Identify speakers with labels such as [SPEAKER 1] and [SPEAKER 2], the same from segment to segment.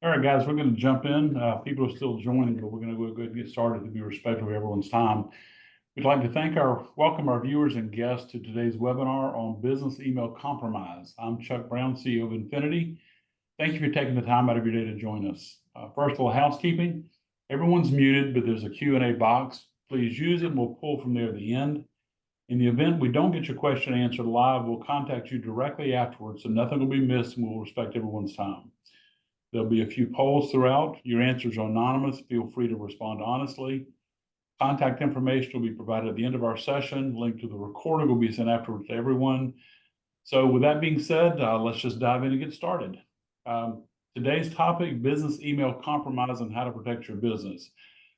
[SPEAKER 1] All right, guys, we're going to jump in. People are still joining, but we're going to go ahead and get started to be respectful of everyone's time. We'd like to welcome our viewers and guests to today's webinar on business email compromise. I'm Chuck Brown, CEO of Infinity. Thank you for taking the time out of your day to join us. First of all, housekeeping. Everyone's muted, but there's a Q&A box. Please use it, and we'll pull from there at the end. In the event we don't get your question answered live, we'll contact you directly afterwards, so nothing will be missed, and we'll respect everyone's time. There'll be a few polls throughout. Your answers are anonymous. Feel free to respond honestly. Contact information will be provided at the end of our session. Link to the recording will be sent afterwards to everyone. So with that being said, let's just dive in and get started. Today's topic, business email compromise and how to protect your business.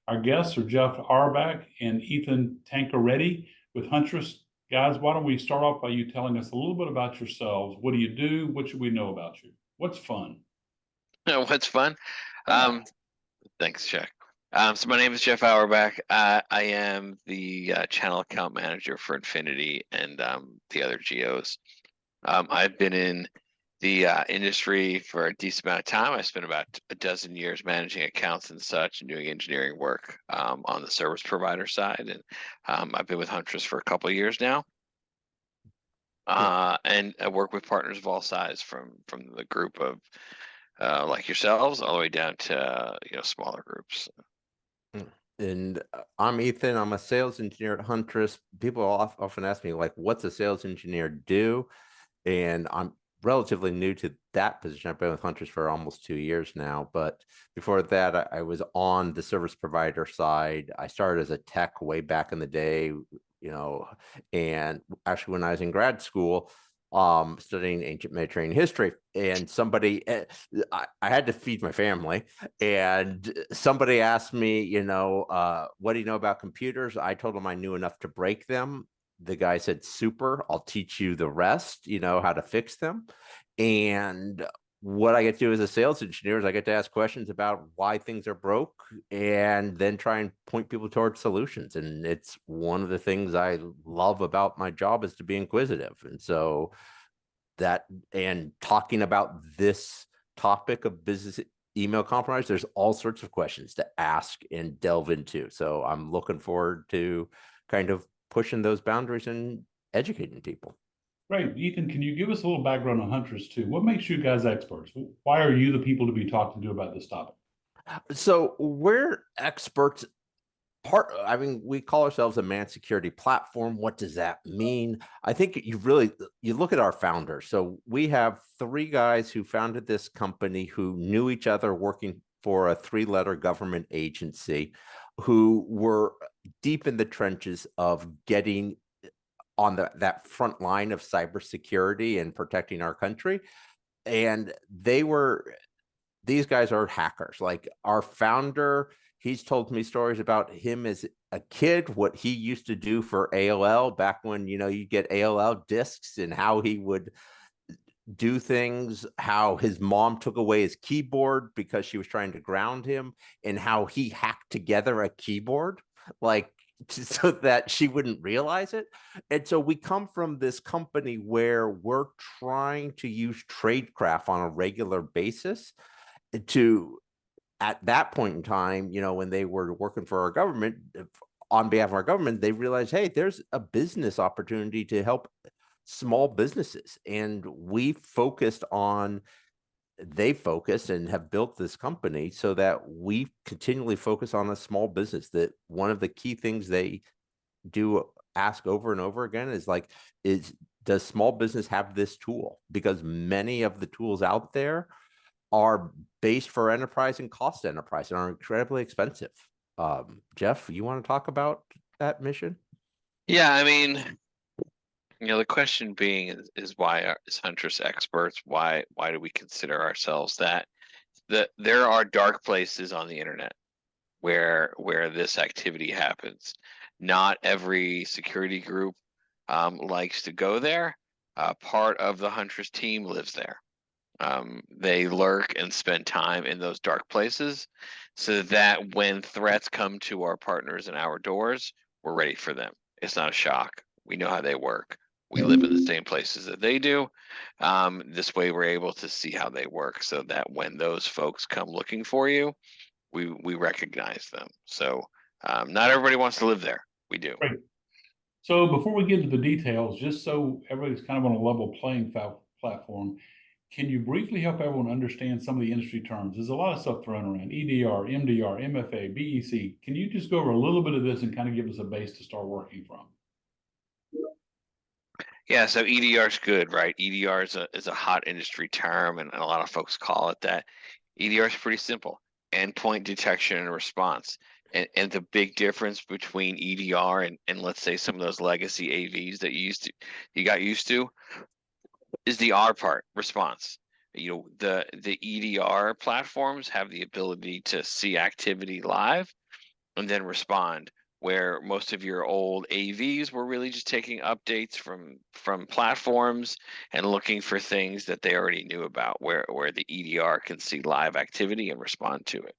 [SPEAKER 1] Our guests are Jeff Auerbach and Ethan Tankeretti with Huntress. Guys, why don't we start off by you telling us a little bit about yourselves? What do you do? What should we know about you? What's fun?
[SPEAKER 2] What's fun? Thanks, Chuck. So my name is Jeff Auerbach. I am the channel account manager for Infinity and the other geos. I've been in the industry for a decent amount of time. I spent about a dozen years managing accounts and such and doing engineering work on the service provider side. And I've been with Huntress for a couple of years now. And I work with partners of all sizes from the group of like yourselves all the way down to smaller groups.
[SPEAKER 3] And I'm Ethan. I'm a sales engineer at Huntress. People often ask me, like, what's a sales engineer do? And I'm relatively new to that position. I've been with Huntress for almost 2 years now. But before that, I was on the service provider side. I started as a tech way back in the day, and actually when I was in grad school, studying ancient Mediterranean history, and I had to feed my family, and somebody asked me, what do you know about computers? I told them I knew enough to break them. The guy said, super, I'll teach you the rest, how to fix them. And what I get to do as a sales engineer is I get to ask questions about why things are broke and then try and point people towards solutions. And it's one of the things I love about my job is to be inquisitive. And so and talking about this topic of business email compromise, there's all sorts of questions to ask and delve into. So I'm looking forward to kind of pushing those boundaries and educating people.
[SPEAKER 1] Great. Ethan, can you give us a little background on Huntress too? What makes you guys experts? Why are you the people to be talking to about this topic?
[SPEAKER 3] So we're experts. We call ourselves a managed security platform. What does that mean? I think you look at our founders. So we have 3 guys who founded this company who knew each other working for a 3-letter government agency, who were deep in the trenches of getting on that front line of cybersecurity and protecting our country. And these guys are hackers. Like our founder, he's told me stories about him as a kid, what he used to do for AOL back when, you get AOL discs, and how he would do things, how his mom took away his keyboard because she was trying to ground him, and how he hacked together a keyboard, so that she wouldn't realize it. And so we come from this company where we're trying to use tradecraft on a regular basis to, at that point in time, when they were working for our government, on behalf of our government, they realized, hey, there's a business opportunity to help small businesses. And they focused and have built this company so that we continually focus on a small business. That one of the key things they do ask over and over again is does small business have this tool? Because many of the tools out there are based for enterprise and cost enterprise and are incredibly expensive. Jeff, you want to talk about that mission?
[SPEAKER 2] Yeah, I mean, the question being is why is Huntress experts? Why do we consider ourselves that? There are dark places on the internet where this activity happens. Not every security group likes to go there. Part of the Huntress team lives there. They lurk and spend time in those dark places so that when threats come to our partners and our doors, we're ready for them. It's not a shock. We know how they work. We live in the same places that they do. This way we're able to see how they work so that when those folks come looking for you, we recognize them. So not everybody wants to live there. We do.
[SPEAKER 1] Great. So before we get into the details, just so everybody's kind of on a level playing platform, can you briefly help everyone understand some of the industry terms? There's a lot of stuff thrown around: EDR, MDR, MFA, BEC. Can you just go over a little bit of this and kind of give us a base to start working from?
[SPEAKER 2] Yeah, so EDR is good, right? EDR is a hot industry term, and a lot of folks call it that. EDR is pretty simple: endpoint detection and response. And the big difference between EDR and let's say some of those legacy AVs that you got used to is the R part, response. The EDR platforms have the ability to see activity live and then respond, where most of your old AVs were really just taking updates from platforms and looking for things that they already knew about, where the EDR can see live activity and respond to it.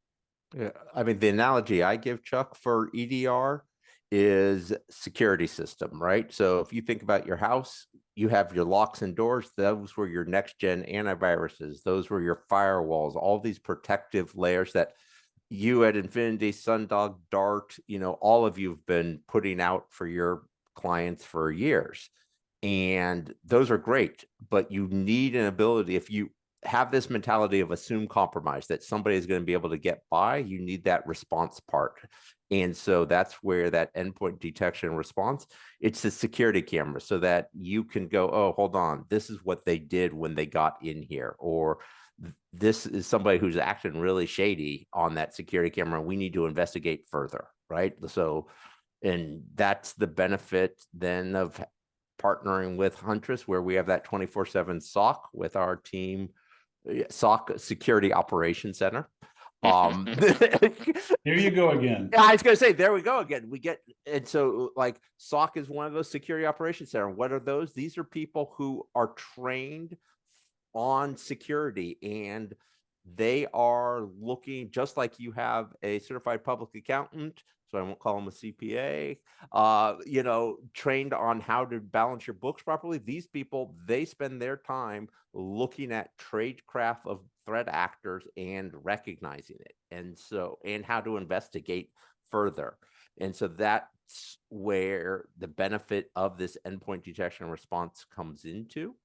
[SPEAKER 3] Yeah, I mean, the analogy I give, Chuck, for EDR is security system, right? So if you think about your house, you have your locks and doors. Those were your next gen antiviruses. Those were your firewalls, all these protective layers that you at Infinity, Sundog, Dart, all of you've been putting out for your clients for years. And those are great, but you need an ability. If you have this mentality of assume compromise, that somebody is going to be able to get by, you need that response part. And so that's where that endpoint detection response, it's the security camera, so that you can go, oh, hold on, this is what they did when they got in here, or this is somebody who's acting really shady on that security camera. We need to investigate further, right? So, and that's the benefit then of partnering with Huntress, where we have that 24/7 SOC with our team, SOC Security Operations Center.
[SPEAKER 1] Here you go again.
[SPEAKER 3] I was going to say, there we go again. And so like SOC is one of those security operations center. What are those? These are people who are trained on security, and they are looking, just like you have a certified public accountant, so I won't call them a CPA, trained on how to balance your books properly. These people, they spend their time looking at tradecraft of threat actors and recognizing it, and how to investigate further. And so that's where the benefit of this endpoint detection and response comes into.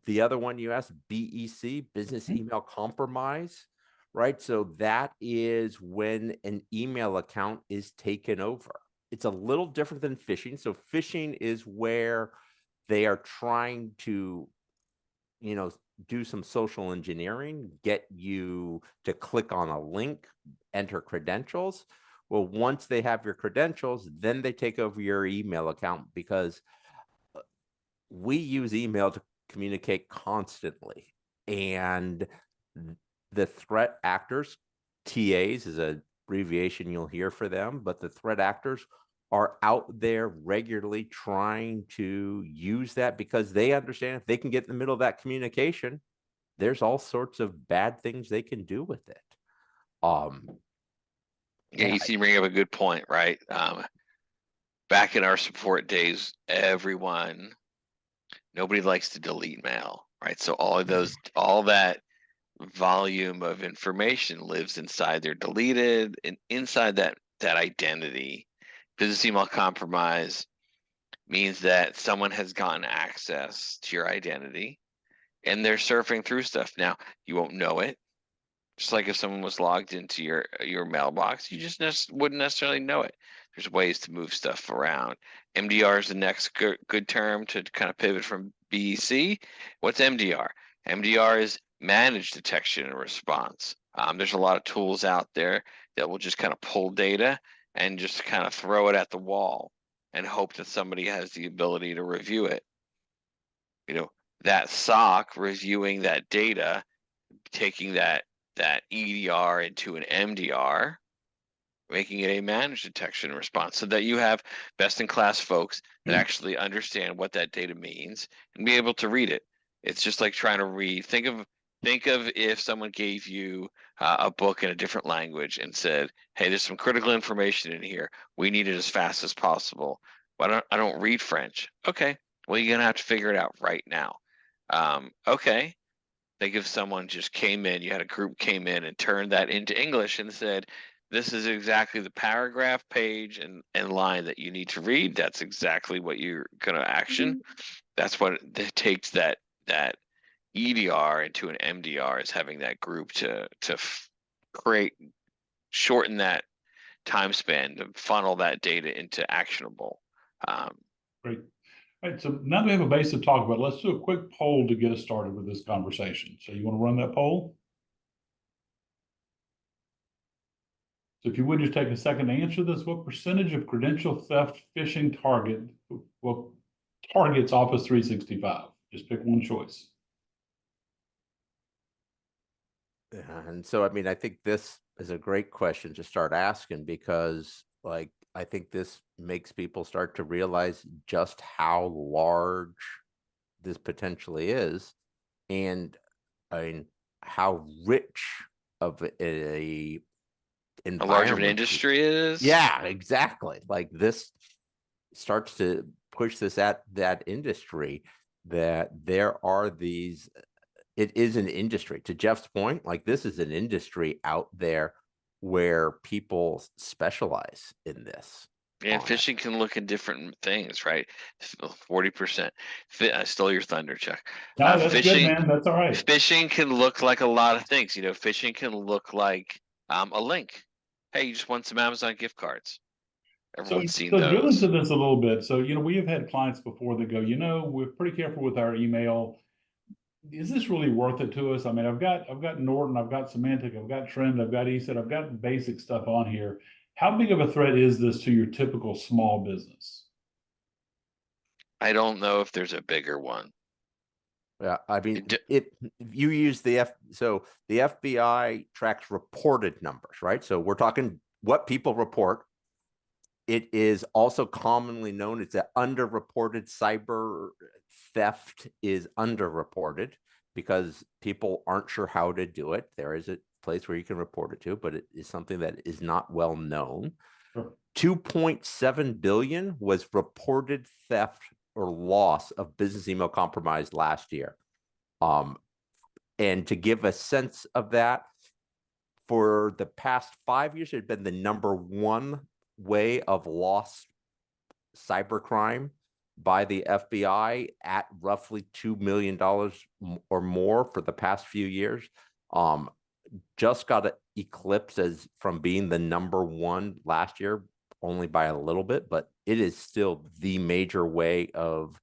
[SPEAKER 3] The other one you asked, BEC, business email compromise, right? So that is when an email account is taken over. It's a little different than phishing. So phishing is where they are trying to, do some social engineering, get you to click on a link, enter credentials. Well, once they have your credentials, then they take over your email account, because we use email to communicate constantly. And the threat actors, TAs is an abbreviation you'll hear for them, but the threat actors are out there regularly trying to use that, because they understand if they can get in the middle of that communication, there's all sorts of bad things they can do with it.
[SPEAKER 2] Yeah, you see, bring up a good point, right? Back in our support days, nobody likes to delete mail, right? So all that volume of information lives inside their deleted, and inside that identity. Business email compromise means that someone has gotten access to your identity and they're surfing through stuff. Now, you won't know it. Just like if someone was logged into your mailbox, you just wouldn't necessarily know it. There's ways to move stuff around. MDR is the next good term to kind of pivot from BEC. What's MDR? MDR is managed detection and response. There's a lot of tools out there that will just kind of pull data and just kind of throw it at the wall and hope that somebody has the ability to review it. That SOC reviewing that data, taking that EDR into an MDR, making it a managed detection and response, so that you have best-in-class folks that actually understand what that data means and be able to read it. It's just like trying to read. Think of if someone gave you a book in a different language and said, "Hey, there's some critical information in here. We need it as fast as possible." Well, I don't read French. Okay, Well, you're gonna have to figure it out right now. Okay. Think if someone just came in, you had a group came in and turned that into English and said, this is exactly the paragraph, page, and line that you need to read. That's exactly what you're gonna action. That's what it takes that EDR into an MDR is having that group to create, shorten that time span to funnel that data into actionable.
[SPEAKER 1] Great. All right, so now that we have a base to talk about, let's do a quick poll to get us started with this conversation. So you want to run that poll? So if you would just take a second to answer this, what percentage of credential theft phishing targets Office 365? Just pick one choice.
[SPEAKER 3] And so, I mean, I think this is a great question to start asking because, like, I think this makes people start to realize just how large this potentially is, and I mean, how rich of a
[SPEAKER 2] large of an
[SPEAKER 3] environment.
[SPEAKER 2] industry it is.
[SPEAKER 3] Yeah, exactly. Like this starts to push this at that industry, that there are these, it is an industry. To Jeff's point, like this is an industry out there where people specialize in this.
[SPEAKER 2] And phishing can look in different things, right? 40%. I stole your thunder, Chuck.
[SPEAKER 1] No, that's good,
[SPEAKER 2] Phishing,
[SPEAKER 1] man. That's all right.
[SPEAKER 2] phishing can look like a lot of things. You know, phishing can look like a link. Hey, you just won some Amazon gift cards. Everyone's seen
[SPEAKER 1] So drill
[SPEAKER 2] those.
[SPEAKER 1] into this a little bit. So, we have had clients before that go, we're pretty careful with our email. Is this really worth it to us? I mean, I've got Norton, I've got Symantec, I've got Trend, I've got ESET, I've got basic stuff on here. How big of a threat is this to your typical small business?
[SPEAKER 2] I don't know if there's a bigger one.
[SPEAKER 3] Yeah, I mean, if you use so the FBI tracks reported numbers, right? So we're talking what people report. It is also commonly known as that underreported cyber theft is underreported because people aren't sure how to do it. There is a place where you can report it to, but it is something that is not well known.
[SPEAKER 1] Sure.
[SPEAKER 3] 2.7 billion was reported theft or loss of business email compromise last year. And to give a sense of that, for the past 5 years, it had been the number one way of lost cybercrime by the FBI at roughly $2 million or more for the past few years. Just got eclipsed as from being the number one last year, only by a little bit, but it is still the major way of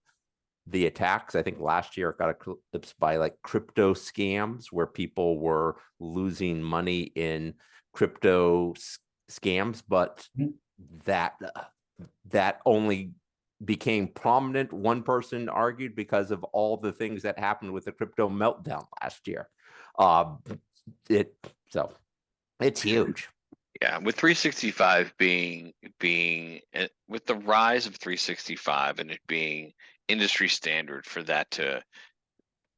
[SPEAKER 3] the attacks. I think last year it got eclipsed by like crypto scams where people were losing money in crypto scams, but that only became prominent, one person argued, because of all the things that happened with the crypto meltdown last year. So it's huge.
[SPEAKER 2] Yeah, with 365 being with the rise of 365 and it being industry standard for that to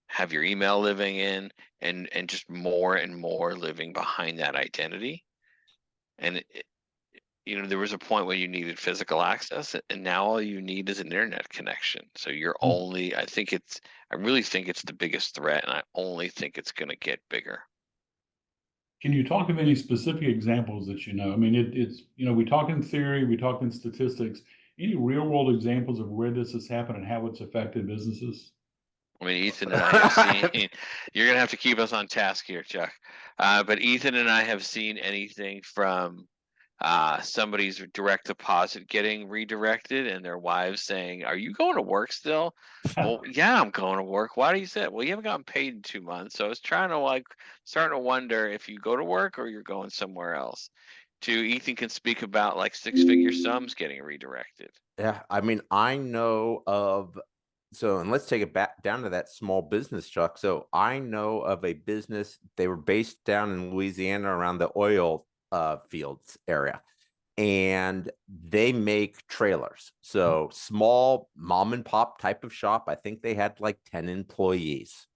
[SPEAKER 2] have your email living in and just more and more living behind that identity. And there was a point where you needed physical access, and now all you need is an internet connection. So you're only, I really think it's the biggest threat, and I only think it's going to get bigger.
[SPEAKER 1] Can you talk of any specific examples that you know? I mean, it's we talk in theory, we talk in statistics. Any real world examples of where this has happened and how it's affected businesses?
[SPEAKER 2] I mean, Ethan and I have seen, you're going to have to keep us on task here, Chuck. But Ethan and I have seen anything from somebody's direct deposit getting redirected and their wives saying, "Are you going to work still?" Well, yeah, I'm going to work. Why do you say it? Well, you haven't gotten paid in 2 months. So I was starting to wonder if you go to work or you're going somewhere else. Ethan can speak about like 6-figure sums getting redirected.
[SPEAKER 3] Yeah, I mean, I know of, and let's take it back down to that small business, Chuck. So I know of a business, they were based down in Louisiana around the oil fields area, and they make trailers. So small mom and pop type of shop. I think they had like 10 employees.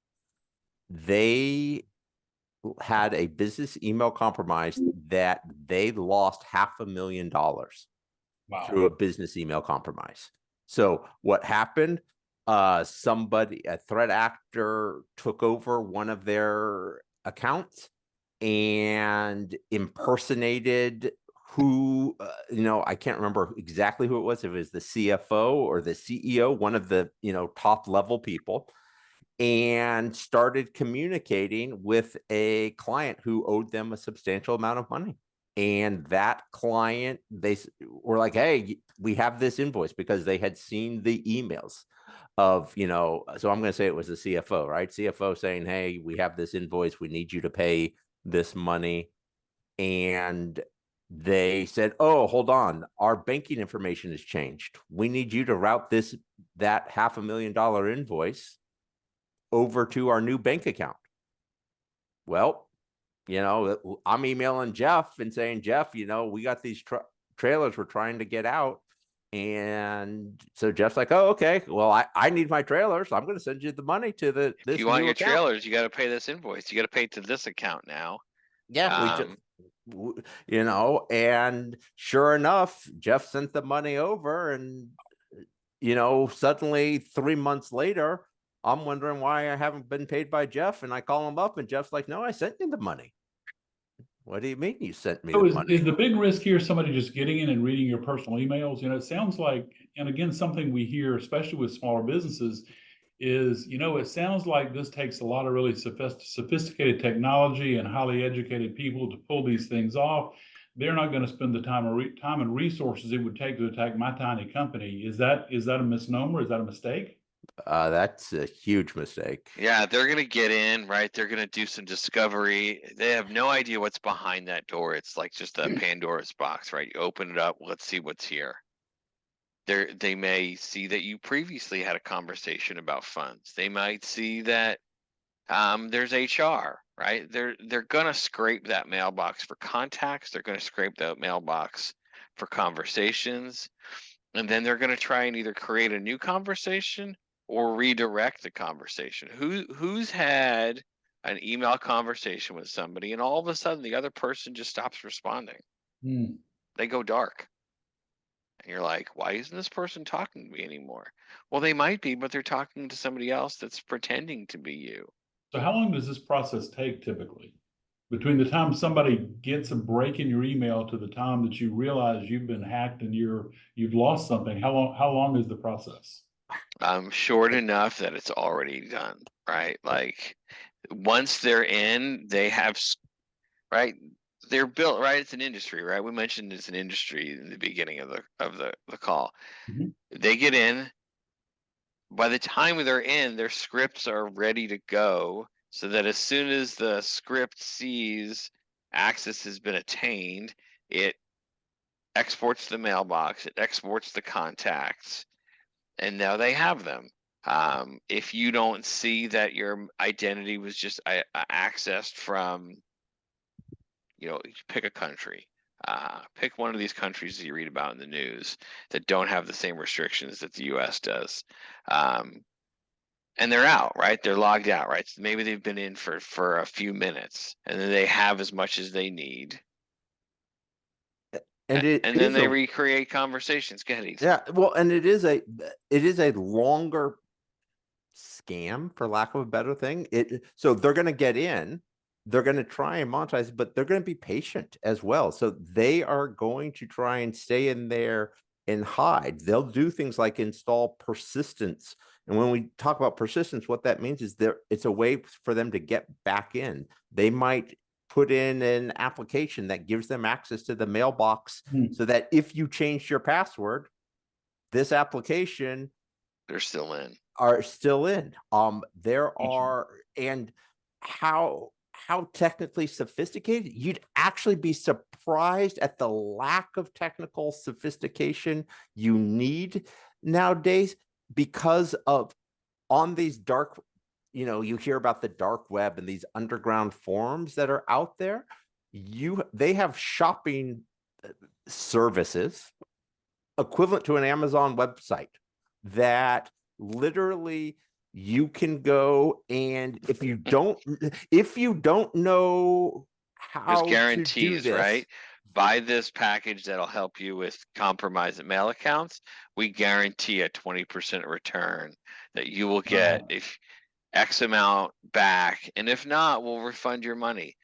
[SPEAKER 3] They had a business email compromise that they lost $500,000
[SPEAKER 1] Wow.
[SPEAKER 3] through a business email compromise. So what happened? a threat actor took over one of their accounts and impersonated I can't remember exactly who it was, if it was the CFO or the CEO, one of the, top level people, and started communicating with a client who owed them a substantial amount of money. And that client, they were like, hey, we have this invoice, because they had seen the emails of, so I'm going to say it was the CFO, right? CFO saying, hey, we have this invoice. We need you to pay this money. And they said, oh, hold on. Our banking information has changed. We need you to route that $500,000 invoice over to our new bank account. Well, I'm emailing Jeff and saying, Jeff, we got these trailers we're trying to get out. And so Jeff's like, oh, okay, well, I need my trailers. I'm going to send you the money to this
[SPEAKER 2] If you want
[SPEAKER 3] new
[SPEAKER 2] your
[SPEAKER 3] account.
[SPEAKER 2] trailers, you got to pay this invoice. You got to pay to this account now.
[SPEAKER 3] Yeah, and sure enough, Jeff sent the money over, and suddenly 3 months later, I'm wondering why I haven't been paid by Jeff, and I call him up, and Jeff's like, no, I sent you the money. What do you mean you sent me
[SPEAKER 1] So
[SPEAKER 3] the
[SPEAKER 1] is
[SPEAKER 3] money?
[SPEAKER 1] the big risk here somebody just getting in and reading your personal emails? It sounds like, and again, something we hear, especially with smaller businesses, is, it sounds like this takes a lot of really sophisticated technology and highly educated people to pull these things off. They're not going to spend the time and resources it would take to attack my tiny company. Is that a misnomer? Is that a mistake?
[SPEAKER 3] That's a huge mistake.
[SPEAKER 2] Yeah, they're gonna get in, right? They're gonna do some discovery. They have no idea what's behind that door. It's like just a Pandora's box, right? You open it up, let's see what's here. They may see that you previously had a conversation about funds. They might see that there's HR, right? They're gonna scrape that mailbox for contacts. They're gonna scrape that mailbox for conversations, and then they're gonna try and either create a new conversation or redirect the conversation. Who's had an email conversation with somebody and all of a sudden the other person just stops responding?
[SPEAKER 1] Hmm.
[SPEAKER 2] They go dark. And you're like, why isn't this person talking to me anymore? Well, they might be, but they're talking to somebody else that's pretending to be you.
[SPEAKER 1] So how long does this process take typically? Between the time somebody gets a break in your email to the time that you realize you've been hacked and you've lost something, how long is the process?
[SPEAKER 2] Short enough that it's already done, right? Like once they're in, they have, right? They're built, right? It's an industry, right? We mentioned it's an industry in the beginning of the call.
[SPEAKER 1] Mhm.
[SPEAKER 2] They get in. By the time they're in, their scripts are ready to go, so that as soon as the script sees access has been attained, it exports the mailbox, it exports the contacts, and now they have them. If you don't see that your identity was just accessed from, pick a country. Pick one of these countries that you read about in the news that don't have the same restrictions that the U.S. does. And they're out, right? They're logged out, right? So maybe they've been in for a few minutes, and then they have as much as they need.
[SPEAKER 3] And
[SPEAKER 2] and then they recreate conversations. Go ahead, Ethan.
[SPEAKER 3] Yeah, well, and it is a longer scam, for lack of a better thing. So they're going to get in, they're going to try and monetize, but they're going to be patient as well. So they are going to try and stay in there and hide. They'll do things like install persistence. And when we talk about persistence, what that means is it's a way for them to get back in. They might put in an application that gives them access to the mailbox so that if you change your password, this application,
[SPEAKER 2] they're still in.
[SPEAKER 3] Are still in. There are, and how technically sophisticated, you'd actually be surprised at the lack of technical sophistication you need nowadays, because of on these dark, you hear about the dark web and these underground forums that are out there. They have shopping services equivalent to an Amazon website that literally you can go, and if you don't know how to do this,
[SPEAKER 2] right? Buy this package that'll help you with compromised mail accounts. We guarantee a 20% return. that you will get if X amount back, and if not, we'll refund your money.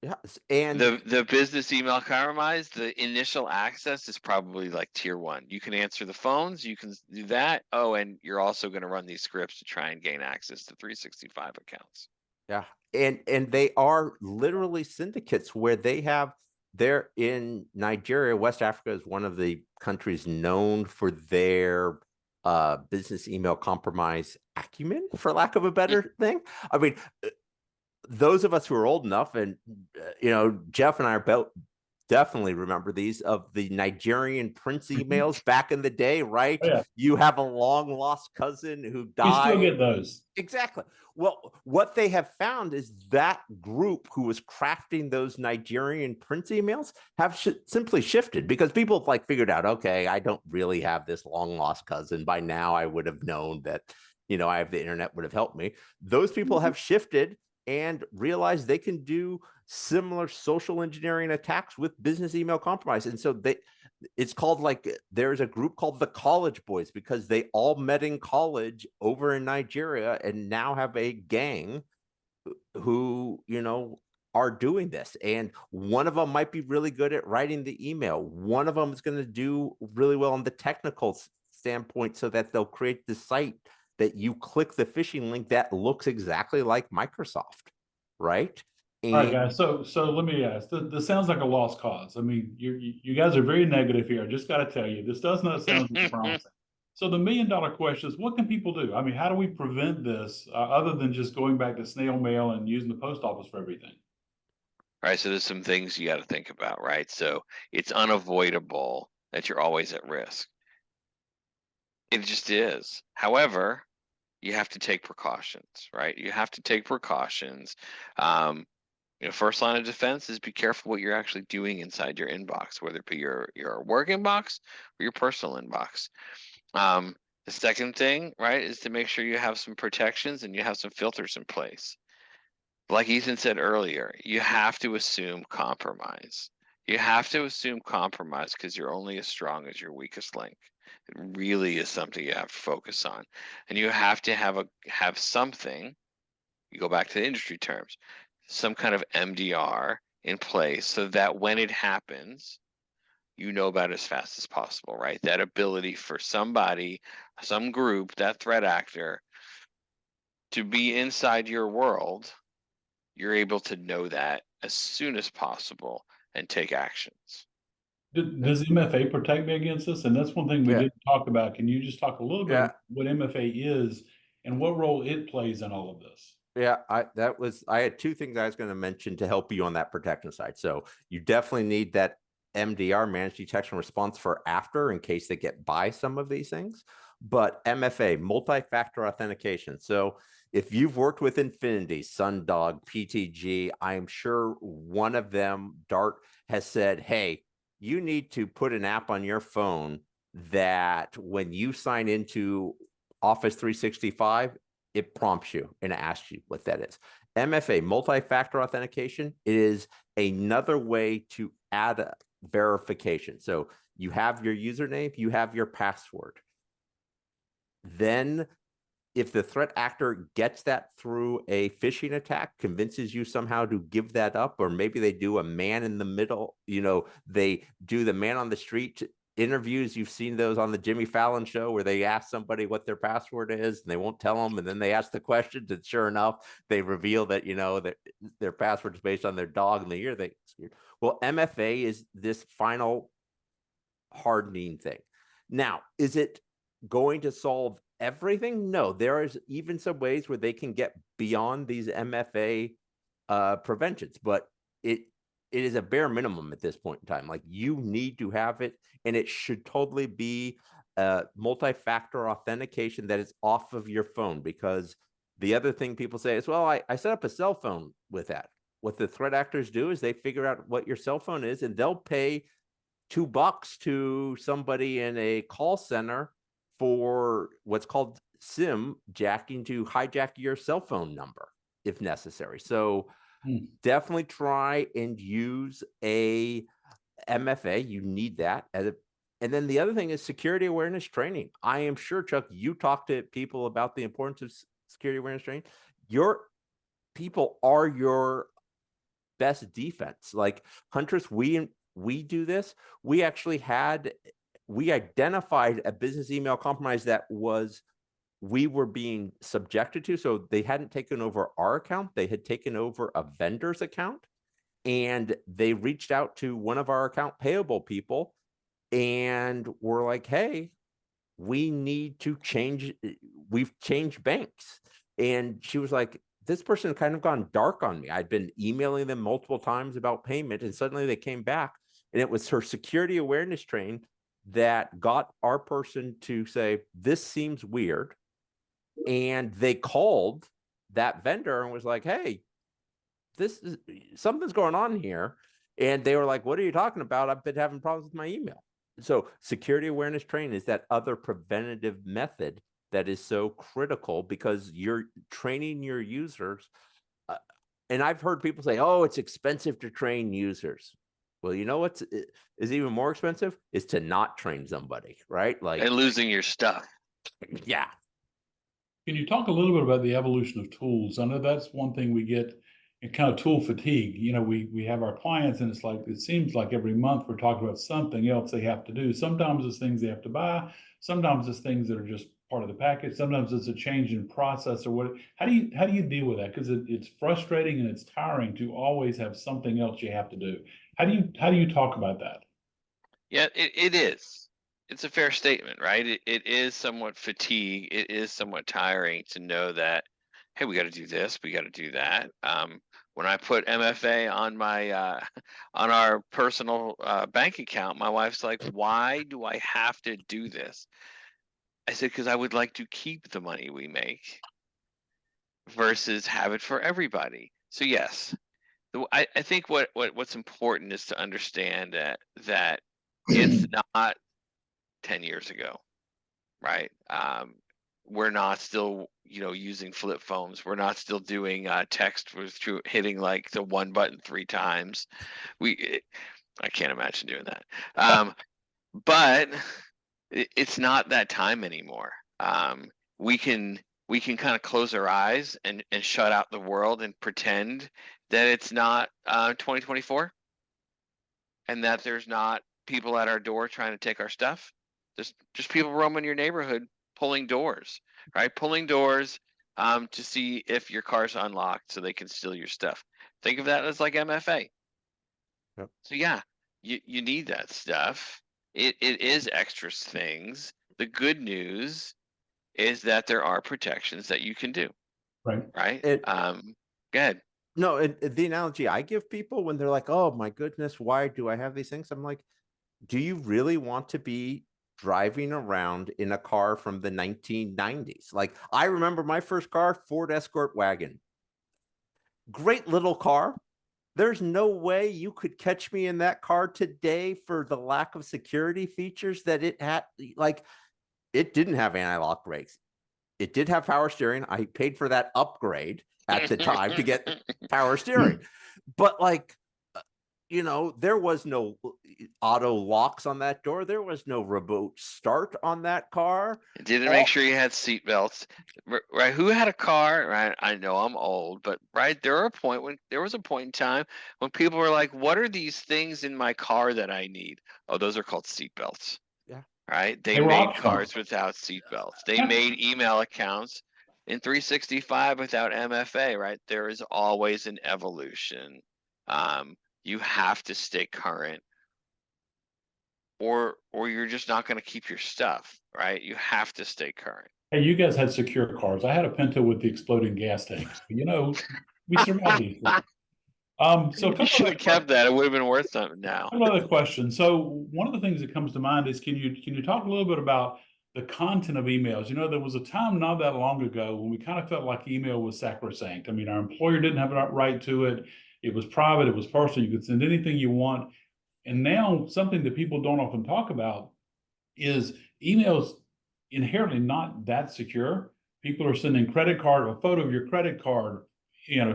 [SPEAKER 3] Yes, and
[SPEAKER 2] The business email compromise, the initial access is probably like tier 1. You can answer the phones, you can do that. Oh, and you're also going to run these scripts to try and gain access to 365 accounts.
[SPEAKER 3] yeah, and they are literally syndicates where they're in Nigeria. West Africa is one of the countries known for their business email compromise acumen, for lack of a better thing. I mean, those of us who are old enough, and Jeff and I are both definitely remember these, of the Nigerian prince emails back in the day, right?
[SPEAKER 1] Oh, yeah.
[SPEAKER 3] You have a long lost cousin who
[SPEAKER 1] You
[SPEAKER 3] died.
[SPEAKER 1] still get those.
[SPEAKER 3] Exactly. Well, what they have found is that group who was crafting those Nigerian prince emails have simply shifted, because people have like figured out, okay, I don't really have this long lost cousin. By now I would have known that, I have the internet would have helped me. Those people have shifted and realized they can do similar social engineering attacks with business email compromise. And so it's called, like, there's a group called the College Boys, because they all met in college over in Nigeria and now have a gang who, are doing this. And one of them might be really good at writing the email. One of them is going to do really well on the technical standpoint, so that they'll create the site that you click the phishing link that looks exactly like Microsoft, right?
[SPEAKER 1] All right, guys. So let me ask. This sounds like a lost cause. I mean, you guys are very negative here. I just got to tell you, this does not sound very promising. So the $1 million question is, what can people do? I mean, how do we prevent this other than just going back to snail mail and using the post office for everything?
[SPEAKER 2] Right. So there's some things you got to think about, right? So it's unavoidable that you're always at risk. It just is. However, you have to take precautions, right? You have to take precautions. First line of defense is be careful what you're actually doing inside your inbox, whether it be your work inbox or your personal inbox. The second thing, right, is to make sure you have some protections and you have some filters in place. Like Ethan said earlier, you have to assume compromise. You have to assume compromise because you're only as strong as your weakest link. It really is something you have to focus on. And you have to have something, you go back to the industry terms, some kind of MDR in place so that when it happens, you know about it as fast as possible, right? That ability for somebody, some group, that threat actor to be inside your world, you're able to know that as soon as possible and take actions.
[SPEAKER 1] Does MFA protect me against this? And that's one thing we didn't talk about. Can you just talk a little bit about what MFA is and what role it plays in all of this?
[SPEAKER 3] Yeah, I had two things I was going to mention to help you on that protection side. So you definitely need that MDR, managed detection response, for after, in case they get by some of these things. But MFA, multi-factor authentication. So if you've worked with Infinity, Sundog, PTG, I'm sure one of them, Dart, has said, hey, you need to put an app on your phone that when you sign into Office 365, it prompts you and asks you what that is. MFA, multi-factor authentication, is another way to add a verification. So you have your username, you have your password. Then if the threat actor gets that through a phishing attack, convinces you somehow to give that up, or maybe they do a man in the middle, they do the man on the street interviews. You've seen those on the Jimmy Fallon show where they ask somebody what their password is and they won't tell them, and then they ask the question, and sure enough they reveal that that their password is based on their dog, and they well, MFA is this final hardening thing. Now, is it going to solve everything? No, there is even some ways where they can get beyond these MFA preventions, but it is a bare minimum at this point in time. Like, you need to have it, and it should totally be multi-factor authentication that is off of your phone, because the other thing people say is, well, I set up a cell phone with that. What the threat actors do is they figure out what your cell phone is, and they'll pay $2 to somebody in a call center for what's called SIM jacking, to hijack your cell phone number if necessary. So definitely try and use a MFA. You need that. And then the other thing is security awareness training. I am sure, Chuck, you talk to people about the importance of security awareness training. Your people are your best defense. Like Huntress, we do this. We actually we identified a business email compromise that we were being subjected to. So they hadn't taken over our account. They had taken over a vendor's account, and they reached out to one of our account payable people and were like, hey, we need to change. We've changed banks. And she was like, this person had kind of gone dark on me. I'd been emailing them multiple times about payment, and suddenly they came back, and it was her security awareness train that got our person to say, this seems weird. And they called that vendor and was like, hey, something's going on here. And they were like, what are you talking about? I've been having problems with my email. So security awareness training is that other preventative method that is so critical, because you're training your users. And I've heard people say, oh, it's expensive to train users. Well, you know what's is even more expensive is to not train somebody, right? Like,
[SPEAKER 2] And losing your stuff.
[SPEAKER 3] yeah.
[SPEAKER 1] Can you talk a little bit about the evolution of tools? I know that's one thing we get in kind of tool fatigue. You know, we have our clients, and it's like, it seems like every month we're talking about something else they have to do. Sometimes it's things they have to buy. Sometimes it's things that are just part of the package. Sometimes it's a change in process or what. How do you deal with that? Because it's frustrating and it's tiring to always have something else you have to do. How do you talk about that?
[SPEAKER 2] Yeah, it is. It's a fair statement, right? It is somewhat fatigue. It is somewhat tiring to know that, hey, we got to do this, we got to do that. When I put MFA on my on our personal bank account, my wife's like, "Why do I have to do this?" I said, "Because I would like to keep the money we make versus have it for everybody." So yes, I think what's important is to understand that it's not 10 years ago, right? We're not still, using flip phones. We're not still doing text through hitting like the one button 3 times. I can't imagine doing that. But it's not that time anymore. We can kind of close our eyes and shut out the world and pretend that it's not 2024, and that there's not people at our door trying to take our stuff. There's just people roaming your neighborhood pulling doors, right? Pulling doors to see if your car's unlocked so they can steal your stuff. Think of that as like MFA.
[SPEAKER 3] Yep.
[SPEAKER 2] So yeah, you need that stuff. It is extras things. The good news is that there are protections that you can do,
[SPEAKER 1] Right.
[SPEAKER 2] right? Go ahead.
[SPEAKER 3] No, the analogy I give people when they're like, oh my goodness, why do I have these things? I'm like, do you really want to be driving around in a car from the 1990s? Like, I remember my first car, Ford Escort wagon. Great little car. There's no way you could catch me in that car today for the lack of security features that it had. Like, it didn't have anti-lock brakes. It did have power steering. I paid for that upgrade at the time to get power steering. But like, there was no auto locks on that door. There was no remote start on that car.
[SPEAKER 2] Didn't make sure you had seat belts, right? Who had a car, right? I know I'm old, but right, there was a point in time when people were like, "What are these things in my car that I need?" Oh, those are called seat belts.
[SPEAKER 3] Yeah.
[SPEAKER 2] Right?
[SPEAKER 1] They
[SPEAKER 2] They
[SPEAKER 1] were
[SPEAKER 2] made
[SPEAKER 1] optional.
[SPEAKER 2] cars without seat belts. They made email accounts in 365 without MFA, right? There is always an evolution. You have to stay current, or you're just not going to keep your stuff, right? You have to stay current.
[SPEAKER 1] Hey, you guys had secure cars. I had a Pinto with the exploding gas tanks. We survived these things. So a
[SPEAKER 2] You
[SPEAKER 1] couple
[SPEAKER 2] should
[SPEAKER 1] of
[SPEAKER 2] have kept that. It would have been worth something now.
[SPEAKER 1] another question. So one of the things that comes to mind is, can you talk a little bit about the content of emails? There was a time not that long ago when we kind of felt like email was sacrosanct. I mean, our employer didn't have a right to it. It was private. It was personal. You could send anything you want. And now something that people don't often talk about is emails inherently not that secure. People are sending a photo of your credit card,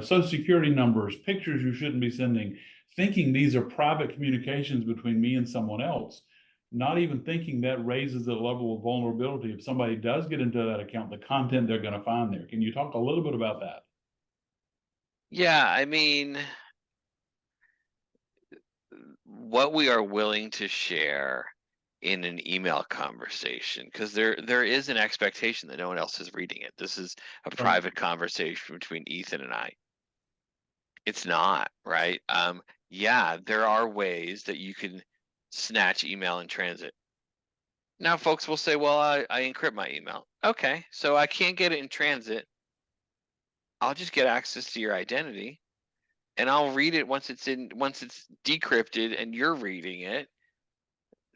[SPEAKER 1] social security numbers, pictures you shouldn't be sending, thinking these are private communications between me and someone else. not even thinking that raises the level of vulnerability. If somebody does get into that account, the content they're going to find there. Can you talk a little bit about that?
[SPEAKER 2] Yeah, I mean, what we are willing to share in an email conversation, because there is an expectation that no one else is reading it. This is a private conversation between Ethan and I. It's not, right? Yeah, there are ways that you can snatch email in transit. Now, folks will say, well, I encrypt my email. Okay, so I can't get it in transit. I'll just get access to your identity and I'll read it once it's decrypted and you're reading it.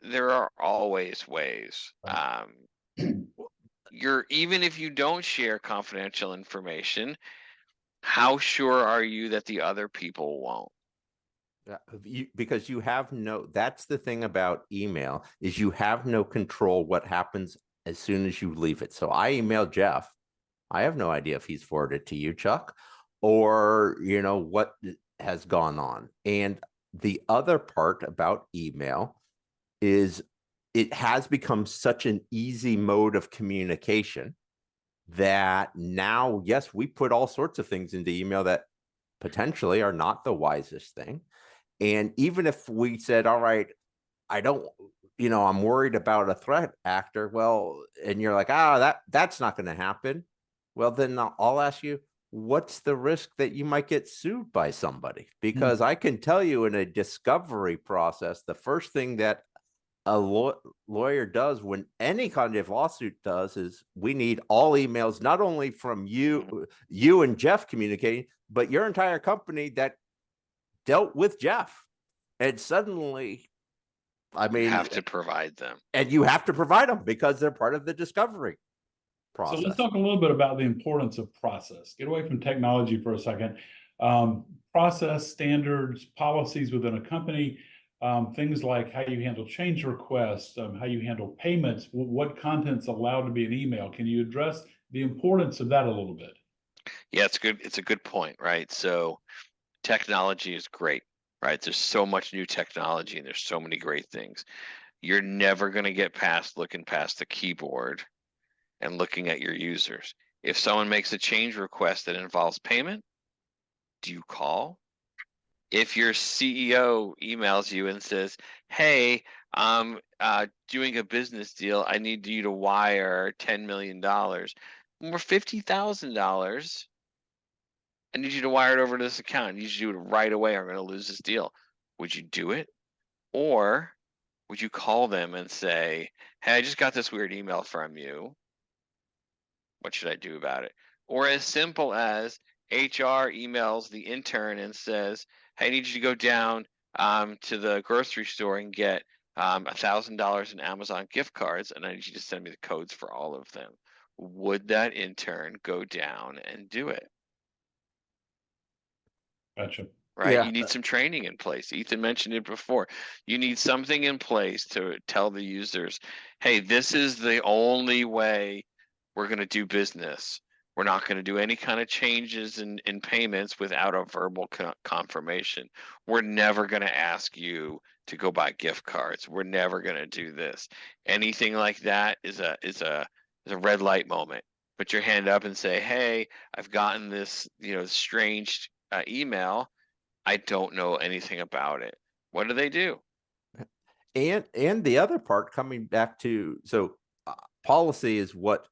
[SPEAKER 2] There are always ways. Even if you don't share confidential information, how sure are you that the other people won't?
[SPEAKER 3] Because you have that's the thing about email, is you have no control what happens as soon as you leave it. So I emailed Jeff. I have no idea if he's forwarded to you, Chuck, or, what has gone on. And the other part about email is it has become such an easy mode of communication that now, yes, we put all sorts of things into email that potentially are not the wisest thing. And even if we said, all right, I don't, I'm worried about a threat actor. Well, and you're like, that's not going to happen. Well, then I'll ask you, what's the risk that you might get sued by somebody? Because I can tell you in a discovery process, the first thing that a lawyer does when any kind of lawsuit does is we need all emails, not only from you and Jeff communicating, but your entire company that dealt with Jeff. And suddenly,
[SPEAKER 2] You have to provide them.
[SPEAKER 3] And you have to provide them because they're part of the discovery process.
[SPEAKER 1] So let's talk a little bit about the importance of process. Get away from technology for a second. Process, standards, policies within a company, things like how you handle change requests, how you handle payments, what content's allowed to be an email. Can you address the importance of that a little bit?
[SPEAKER 2] Yeah, it's good. It's a good point, right? So technology is great, right? There's so much new technology and there's so many great things. You're never going to get past looking past the keyboard and looking at your users. If someone makes a change request that involves payment, do you call? If your CEO emails you and says, hey, I'm doing a business deal, I need you to wire $10 million or $50,000. I need you to wire it over to this account. I need you to do it right away or I'm going to lose this deal. Would you do it? Or would you call them and say, hey, I just got this weird email from you. What should I do about it? Or as simple as HR emails the intern and says, hey, I need you to go down to the grocery store and get $1,000 in Amazon gift cards, and I need you to send me the codes for all of them. Would that intern go down and do it?
[SPEAKER 1] Gotcha.
[SPEAKER 2] Right?
[SPEAKER 3] Yeah.
[SPEAKER 2] You need some training in place. Ethan mentioned it before. You need something in place to tell the users, hey, this is the only way we're going to do business. We're not going to do any kind of changes in payments without a verbal confirmation. We're never going to ask you to go buy gift cards. We're never going to do this. Anything like that is a red light moment. Put your hand up and say, hey, I've gotten this, strange email. I don't know anything about it. What do they do?
[SPEAKER 3] And the other part, coming back to, policy is what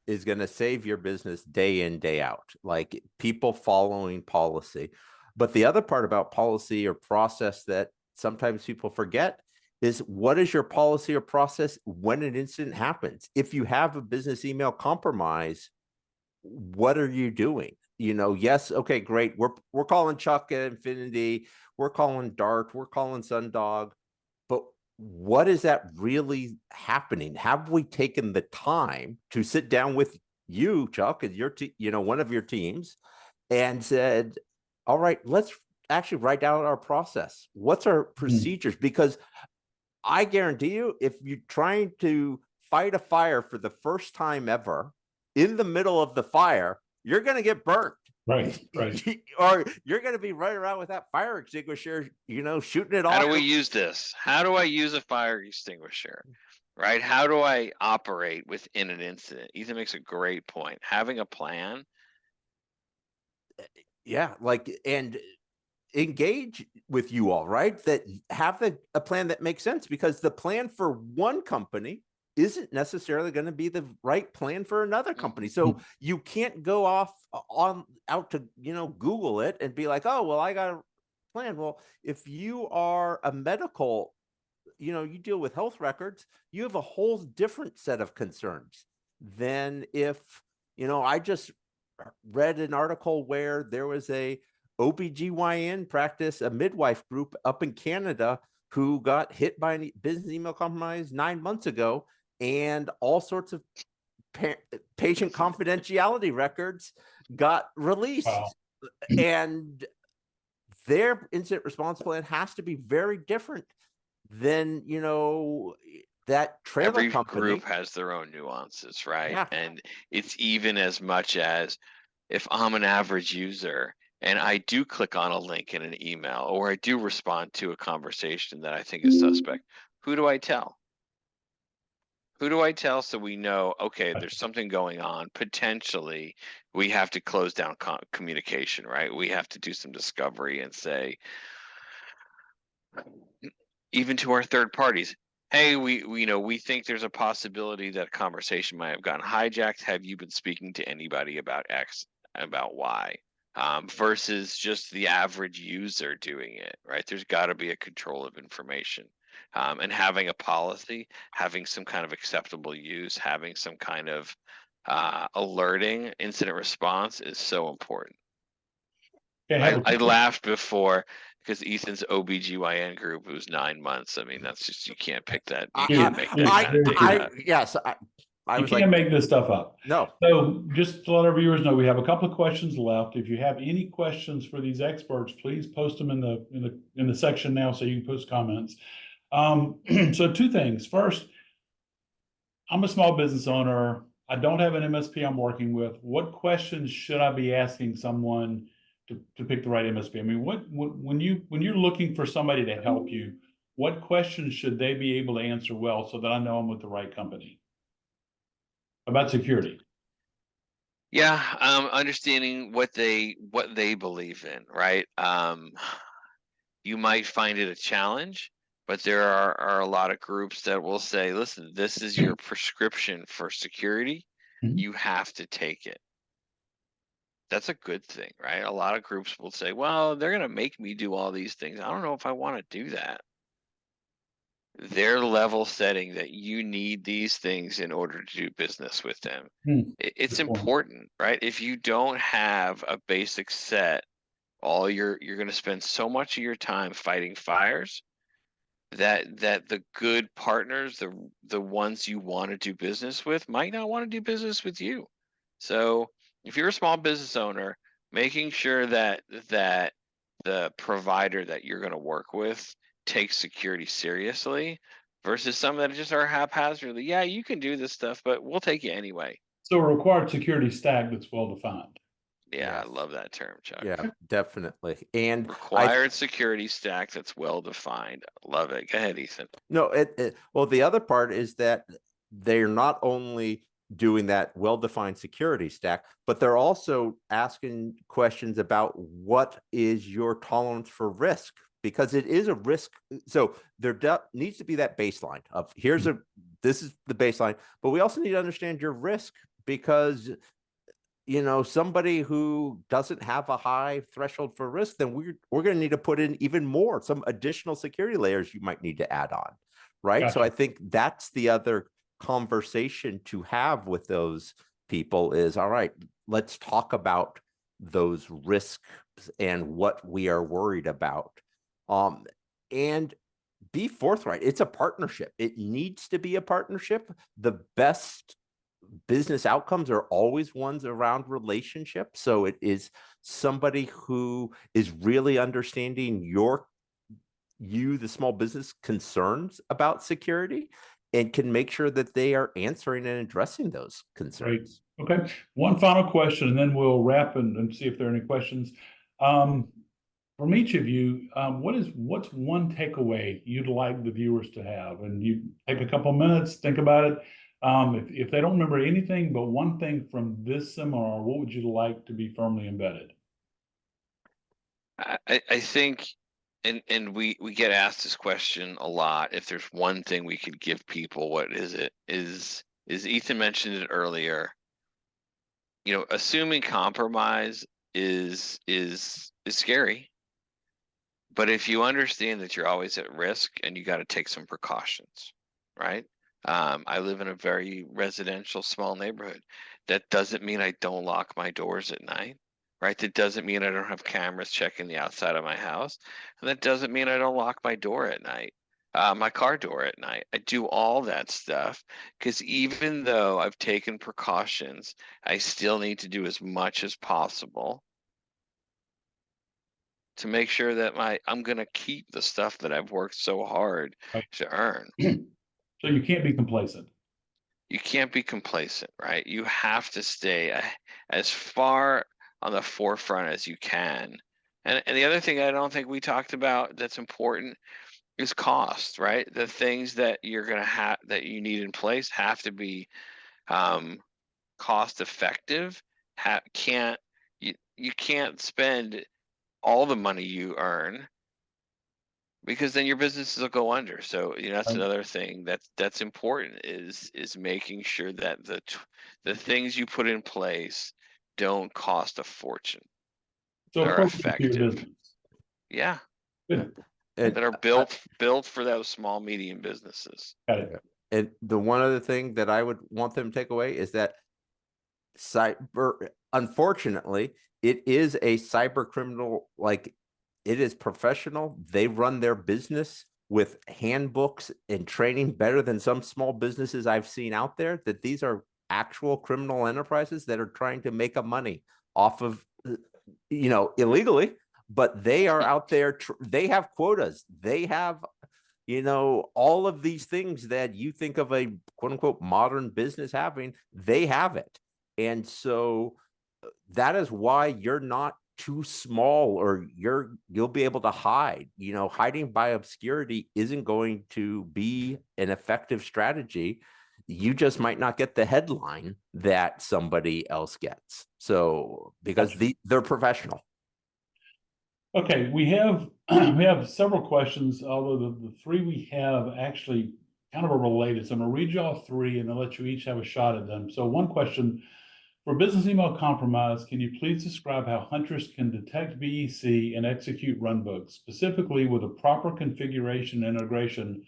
[SPEAKER 3] is going to save your business day in, day out, like people following policy. But the other part about policy or process that sometimes people forget is, what is your policy or process when an incident happens? If you have a business email compromise, what are you doing? Yes, okay, great. We're calling Chuck at Infinity, we're calling Dart, we're calling Sundog, but what is that really happening? Have we taken the time to sit down with you, Chuck, and your one of your teams, and said, all right, let's actually write down our process. What's our procedures? Because I guarantee you, if you're trying to fight a fire for the first time ever, in the middle of the fire, you're going to get burnt.
[SPEAKER 1] Right, right.
[SPEAKER 3] or you're going to be running around with that fire extinguisher, shooting it
[SPEAKER 2] How
[SPEAKER 3] off.
[SPEAKER 2] do we use this? How do I use a fire extinguisher? Right? How do I operate within an incident? Ethan makes a great point. Having a plan.
[SPEAKER 3] Yeah, and engage with you all, right? That have a plan that makes sense, because the plan for one company isn't necessarily going to be the right plan for another company. So you can't go off out to, Google it and be like, oh, well, I got a plan. Well, if you are a medical, you deal with health records, you have a whole different set of concerns than if, I just read an article where there was a OBGYN practice, a midwife group up in Canada who got hit by a business email compromise 9 months ago, and all sorts of patient confidentiality records got released.
[SPEAKER 1] Wow.
[SPEAKER 3] And their incident response plan has to be very different than, that trailer
[SPEAKER 2] Every
[SPEAKER 3] company.
[SPEAKER 2] group has their own nuances, right?
[SPEAKER 3] Yeah.
[SPEAKER 2] And it's even as much as if I'm an average user and I do click on a link in an email, or I do respond to a conversation that I think is suspect, who do I tell? Who do I tell so we know, okay, there's something going on. Potentially, we have to close down communication, right? We have to do some discovery and say, even to our third parties, hey, we think there's a possibility that a conversation might have gotten hijacked. Have you been speaking to anybody about X, about Y? Versus just the average user doing it, right? There's got to be a control of information. And having a policy, having some kind of acceptable use, having some kind of alerting incident response is so important. I laughed before because Ethan's OBGYN group was 9 months. I mean, that's just, you can't pick that. You can't make that kind of data.
[SPEAKER 3] Yes, I
[SPEAKER 1] You
[SPEAKER 3] was
[SPEAKER 1] can't make this stuff up.
[SPEAKER 3] No.
[SPEAKER 1] So just to let our viewers know, we have a couple of questions left. If you have any questions for these experts, please post them in the section now, so you can post comments. So two things. First, I'm a small business owner. I don't have an MSP I'm working with. What questions should I be asking someone to pick the right MSP? I mean, when you're looking for somebody to help you, what questions should they be able to answer well so that I know I'm with the right company about security?
[SPEAKER 2] Yeah, understanding what they believe in, right? You might find it a challenge, but there are a lot of groups that will say, listen, this is your prescription for security. You have to take it. That's a good thing, right? A lot of groups will say, well, they're going to make me do all these things. I don't know if I want to do that. They're level setting that you need these things in order to do business with them. It's important, right? If you don't have a basic set, you're going to spend so much of your time fighting fires that the good partners, the ones you want to do business with, might not want to do business with you. So if you're a small business owner, making sure that the provider that you're going to work with takes security seriously versus some that just are haphazardly, yeah, you can do this stuff, but we'll take you anyway.
[SPEAKER 1] So a required security stack that's well defined.
[SPEAKER 2] Yeah,
[SPEAKER 3] Yes.
[SPEAKER 2] I love that term, Chuck.
[SPEAKER 3] Yeah, definitely. And
[SPEAKER 2] required security stack that's well defined. Love it. Go ahead, Ethan.
[SPEAKER 3] No, well, the other part is that they're not only doing that well-defined security stack, but they're also asking questions about what is your tolerance for risk, because it is a risk. So there needs to be that baseline of this is the baseline, but we also need to understand your risk, because somebody who doesn't have a high threshold for risk, then we're going to need to put in even more, some additional security layers you might need to add on, right?
[SPEAKER 1] Gotcha.
[SPEAKER 3] So I think that's the other conversation to have with those people is, all right, let's talk about those risks and what we are worried about. And be forthright. It's a partnership. It needs to be a partnership. The best business outcomes are always ones around relationships. So it is somebody who is really understanding the small business concerns about security and can make sure that they are answering and addressing those concerns.
[SPEAKER 1] Right. Okay, one final question, and then we'll wrap and see if there are any questions. From each of you, what's one takeaway you'd like the viewers to have? And you take a couple minutes, think about it. If they don't remember anything but one thing from this seminar, what would you like to be firmly embedded?
[SPEAKER 2] I think, and we get asked this question a lot. If there's one thing we could give people, what is it? Is Ethan mentioned it earlier? You know, assuming compromise is scary, but if you understand that you're always at risk and you got to take some precautions, right? I live in a very residential small neighborhood. That doesn't mean I don't lock my doors at night, right? That doesn't mean I don't have cameras checking the outside of my house. And that doesn't mean I don't lock my door at night, my car door at night. I do all that stuff because even though I've taken precautions, I still need to do as much as possible to make sure that I'm gonna keep the stuff that I've worked so hard
[SPEAKER 1] Right.
[SPEAKER 2] to earn.
[SPEAKER 1] So you can't be complacent.
[SPEAKER 2] You can't be complacent, right? You have to stay as far on the forefront as you can. And the other thing I don't think we talked about that's important is cost, right? The things that you're gonna have that you need in place have to be cost effective. Can't you can't spend all the money you earn because then your businesses will go under. So that's
[SPEAKER 1] Right.
[SPEAKER 2] another thing that's important is making sure that the things you put in place don't cost a fortune.
[SPEAKER 1] So
[SPEAKER 2] They're
[SPEAKER 1] appropriate to your
[SPEAKER 2] effective.
[SPEAKER 1] business.
[SPEAKER 2] Yeah,
[SPEAKER 1] Good.
[SPEAKER 3] And
[SPEAKER 2] that are built for those small medium businesses.
[SPEAKER 1] Got it.
[SPEAKER 3] and the one other thing that I would want them to take away is that unfortunately, it is a cyber criminal, like it is professional. They run their business with handbooks and training better than some small businesses I've seen out there, that these are actual criminal enterprises that are trying to make a money off of, illegally, but they are out there. They have quotas. They have, all of these things that you think of a quote unquote modern business having, they have it. And so that is why you're not too small, or you'll be able to hide. Hiding by obscurity isn't going to be an effective strategy. You just might not get the headline that somebody else gets. So because they're professional.
[SPEAKER 1] Okay, we have several questions, although the three we have actually kind of are related. So I'm gonna read you all three and then let you each have a shot at them. So one question: for business email compromise, can you please describe how hunters can detect VEC and execute runbooks, specifically with a proper configuration and integration?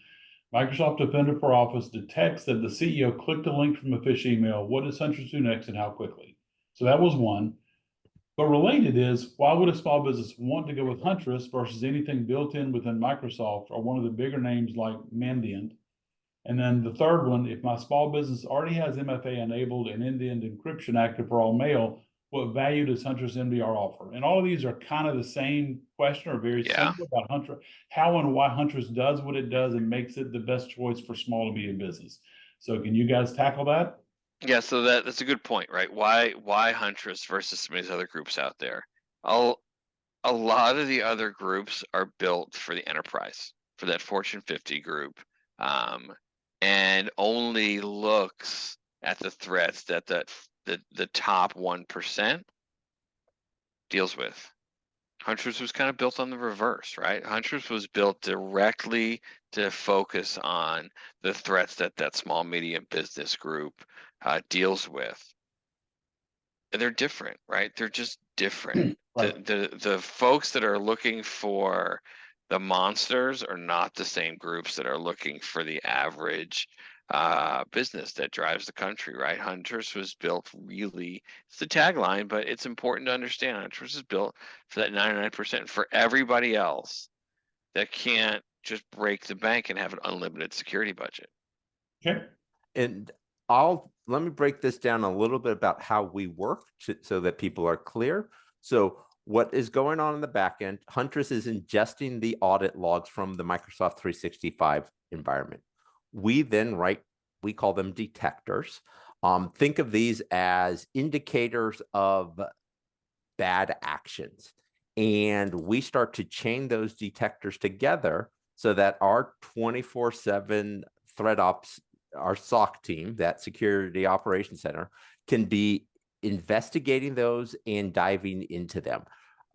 [SPEAKER 1] Microsoft Defender for Office detects that the CEO clicked a link from a phish email. What does hunters do next and how quickly? So that was one. But related is, why would a small business want to go with Huntress versus anything built in within Microsoft or one of the bigger names like Mandiant? And then the third one, if my small business already has MFA enabled and end-to-end encryption active for all mail, what value does Huntress MDR offer? And all of these are kind of the same question, or very similar about Huntress, how and why Huntress does what it does and makes it the best choice for small to medium business. So can you guys tackle that?
[SPEAKER 2] Yeah, so that's a good point, right? Why Huntress versus some of these other groups out there? A lot of the other groups are built for the enterprise, for that Fortune 50 group, and only looks at the threats that the top 1% deals with. Huntress was kind of built on the reverse, right? Huntress was built directly to focus on the threats that small medium business group deals with. And they're different, right? They're just different.
[SPEAKER 1] Right.
[SPEAKER 2] The folks that are looking for the monsters are not the same groups that are looking for the average business that drives the country, right? Hunters was built really, it's the tagline, but it's important to understand Hunters is built for that 99% for everybody else that can't just break the bank and have an unlimited security budget.
[SPEAKER 1] Okay.
[SPEAKER 3] And let me break this down a little bit about how we work so that people are clear. So what is going on in the back end? Huntress is ingesting the audit logs from the Microsoft 365 environment. We then we call them detectors. Think of these as indicators of bad actions. And we start to chain those detectors together so that our 24/7 threat ops, our SOC team, that security operations center, can be investigating those and diving into them.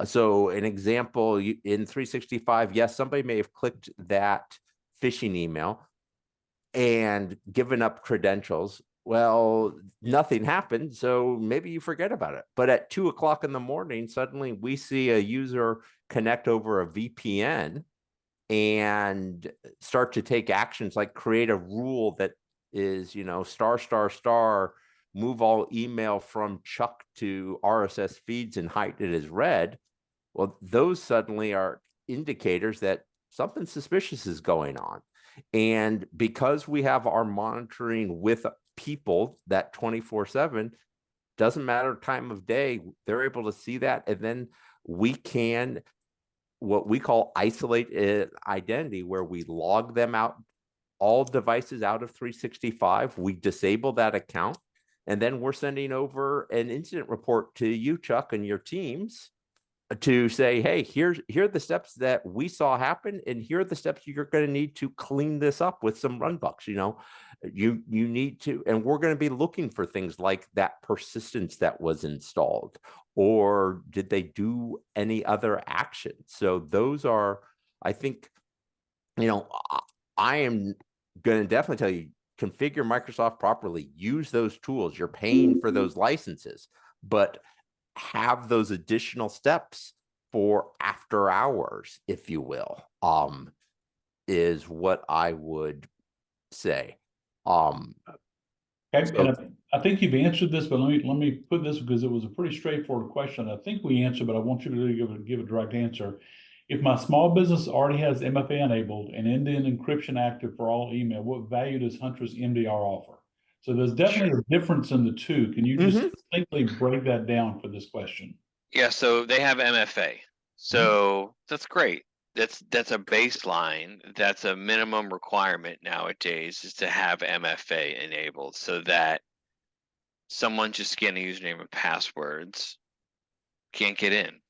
[SPEAKER 3] So an example in 365, yes, somebody may have clicked that phishing email and given up credentials. Well, nothing happened, so maybe you forget about it. But at 2 o'clock in the morning, suddenly we see a user connect over a VPN and start to take actions like create a rule that is, ****, move all email from Chuck to RSS feeds and hide it as red. Well, those suddenly are indicators that something suspicious is going on. And because we have our monitoring with people that 24/7, doesn't matter time of day, they're able to see that. And then we can, what we call isolate identity, where we log them out, all devices out of 365, we disable that account, and then we're sending over an incident report to you, Chuck, and your teams to say, hey, here are the steps that we saw happen, and here are the steps you're going to need to clean this up with some run bucks. You need to, and we're going to be looking for things like that persistence that was installed, or did they do any other action? So those are, I think, I am going to definitely tell you, configure Microsoft properly, use those tools. You're paying for those licenses, but have those additional steps for after hours, if you will, is what I would say.
[SPEAKER 1] Okay,
[SPEAKER 3] So-
[SPEAKER 1] and I think you've answered this, but let me put this because it was a pretty straightforward question. I think we answered, but I want you to really give a direct answer. If my small business already has MFA enabled and end-to-end encryption active for all email, what value does Huntress MDR offer? So there's definitely a difference in the two. Can you just simply break that down for this question?
[SPEAKER 2] Yeah, so they have MFA. So that's great. That's a baseline. That's a minimum requirement nowadays, is to have MFA enabled so that someone just getting a username and passwords can't get in.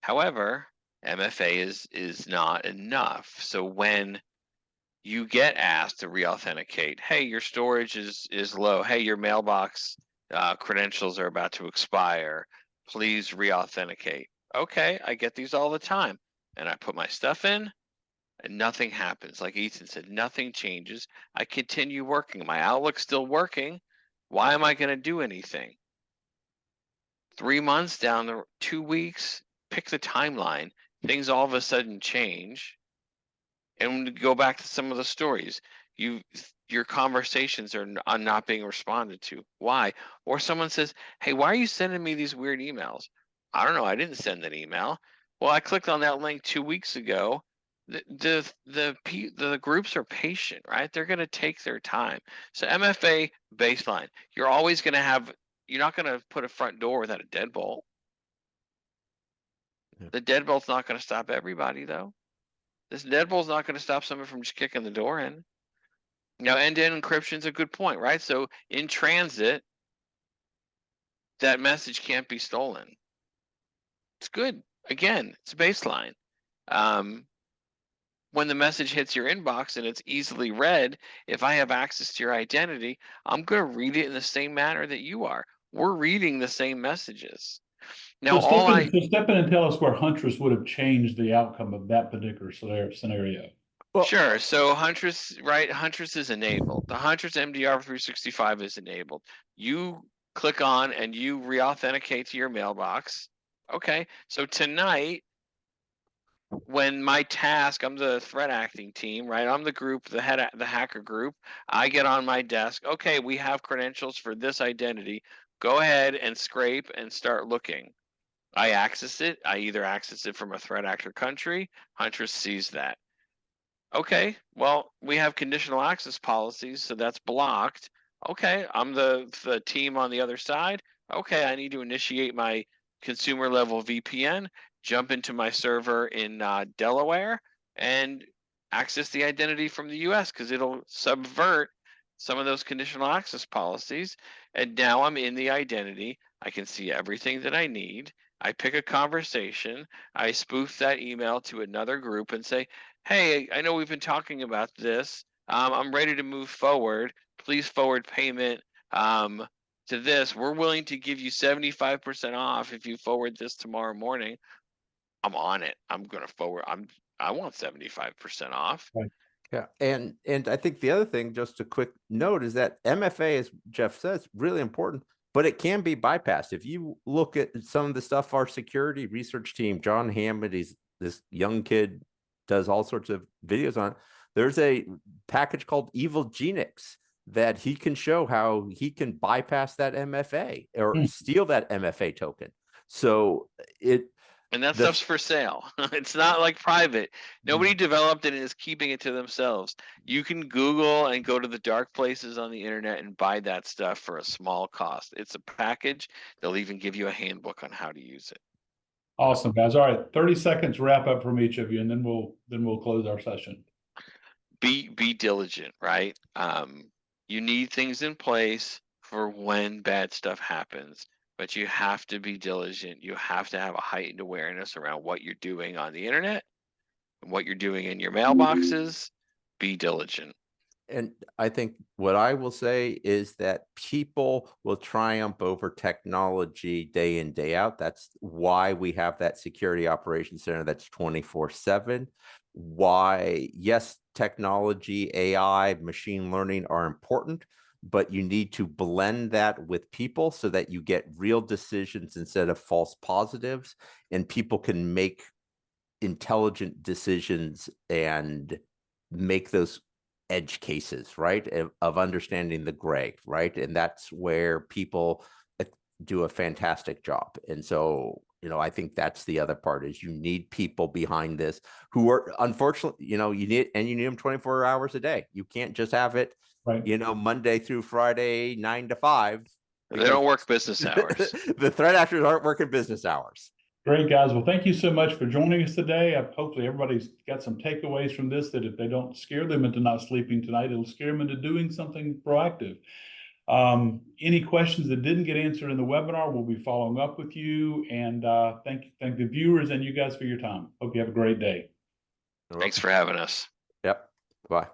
[SPEAKER 2] However, MFA is not enough. So when you get asked to reauthenticate, hey, your storage is low. Hey, your mailbox credentials are about to expire. Please reauthenticate. Okay, I get these all the time. And I put my stuff in and nothing happens. Like Ethan said, nothing changes. I continue working. My Outlook's still working. Why am I going to do anything? 3 months down the 2 weeks, pick the timeline, things all of a sudden change. And go back to some of the stories. Your conversations are not being responded to. Why? Or someone says, hey, why are you sending me these weird emails? I don't know. I didn't send an email. Well, I clicked on that link 2 weeks ago. The groups are patient, right? They're going to take their time. So MFA baseline, you're always going to have, you're not going to put a front door without a deadbolt.
[SPEAKER 3] Yeah.
[SPEAKER 2] The deadbolt's not going to stop everybody, though. This deadbolt's not going to stop someone from just kicking the door in. Now, end-to-end encryption is a good point, right? So in transit, that message can't be stolen. It's good. Again, it's a baseline. When the message hits your inbox and it's easily read, if I have access to your identity, I'm going to read it in the same manner that you are. We're reading the same messages. Now,
[SPEAKER 1] So step in and tell us where Huntress would have changed the outcome of that particular scenario.
[SPEAKER 3] Well,
[SPEAKER 2] sure. So Huntress, right? Huntress is enabled. The Huntress MDR 365 is enabled. You click on and you reauthenticate to your mailbox. Okay. So tonight, when my task, I'm the threat acting team, right? I'm the group, the hacker group. I get on my desk. Okay, we have credentials for this identity. Go ahead and scrape and start looking. I access it. I either access it from a threat actor country. Huntress sees that. Okay, well, we have conditional access policies, so that's blocked. Okay, I'm the team on the other side. Okay, I need to initiate my consumer level VPN, jump into my server in Delaware, and access the identity from the US because it'll subvert some of those conditional access policies, and now I'm in the identity. I can see everything that I need. I pick a conversation. I spoof that email to another group and say, hey, I know we've been talking about this. I'm ready to move forward. Please forward payment to this. We're willing to give you 75% off if you forward this tomorrow morning. I'm on it. I'm going to forward. I want 75% off.
[SPEAKER 1] Right.
[SPEAKER 3] Yeah, and I think the other thing, just a quick note, is that MFA, as Jeff says, really important, but it can be bypassed. If you look at some of the stuff our security research team, John Hammond, he's this young kid, does all sorts of videos on. There's a package called Evil Genix that he can show how he can bypass that MFA or steal that MFA token. So
[SPEAKER 2] and that stuff's for sale. It's not like private. Nobody developed it and is keeping it to themselves. You can Google and go to the dark places on the internet and buy that stuff for a small cost. It's a package. They'll even give you a handbook on how to use it.
[SPEAKER 1] Awesome, guys. All right, 30 seconds wrap up from each of you, and then we'll close our session.
[SPEAKER 2] Be diligent, right? You need things in place for when bad stuff happens. But you have to be diligent. You have to have a heightened awareness around what you're doing on the internet and what you're doing in your mailboxes. Be diligent.
[SPEAKER 3] And I think what I will say is that people will triumph over technology day in, day out. That's why we have that security operations center that's 24/7. Why, yes, technology, AI, machine learning are important, but you need to blend that with people so that you get real decisions instead of false positives, and people can make intelligent decisions and make those edge cases, right? Of understanding the gray, right? And that's where people do a fantastic job. And so, I think that's the other part, is you need people behind this who are, unfortunately, you need them 24 hours a day. You can't just have it,
[SPEAKER 1] Right.
[SPEAKER 3] Monday through Friday, 9 to 5.
[SPEAKER 2] They don't work business hours.
[SPEAKER 3] The threat actors aren't working business hours.
[SPEAKER 1] Great, guys. Well, thank you so much for joining us today. Hopefully everybody's got some takeaways from this, that if they don't scare them into not sleeping tonight, it'll scare them into doing something proactive. Any questions that didn't get answered in the webinar, we'll be following up with you. And thank the viewers and you guys for your time. Hope you have a great day.
[SPEAKER 2] Thanks for having us.
[SPEAKER 3] Yep. Bye.